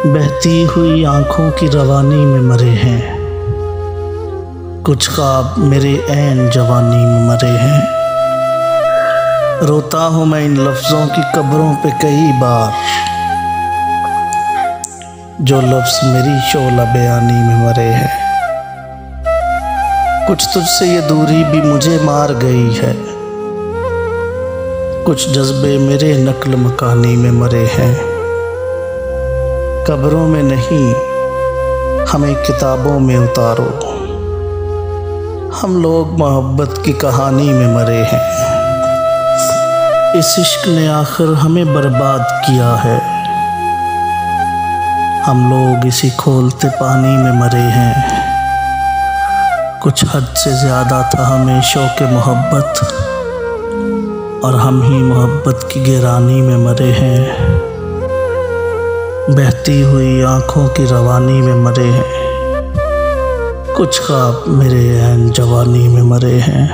बहती हुई आँखों की रवानी में मरे हैं, कुछ ख्वाब मेरे ऐन जवानी में मरे हैं। रोता हूँ मैं इन लफ्ज़ों की कब्रों पे कई बार, जो लफ्ज़ मेरी शोला बयानी में मरे हैं। कुछ तुझसे ये दूरी भी मुझे मार गई है, कुछ जज्बे मेरे नक्ल मकानी में मरे हैं। कब्रों में नहीं हमें किताबों में उतारो, हम लोग मोहब्बत की कहानी में मरे हैं। इस इश्क ने आखिर हमें बर्बाद किया है, हम लोग इसी खोलते पानी में मरे हैं। कुछ हद से ज़्यादा था हमें शौक़ मोहब्बत, और हम ही मोहब्बत की गहरानी में मरे हैं। बहती हुई आँखों की रवानी में मरे हैं, कुछ ख्वाब मेरे ऐन जवानी में मरे हैं।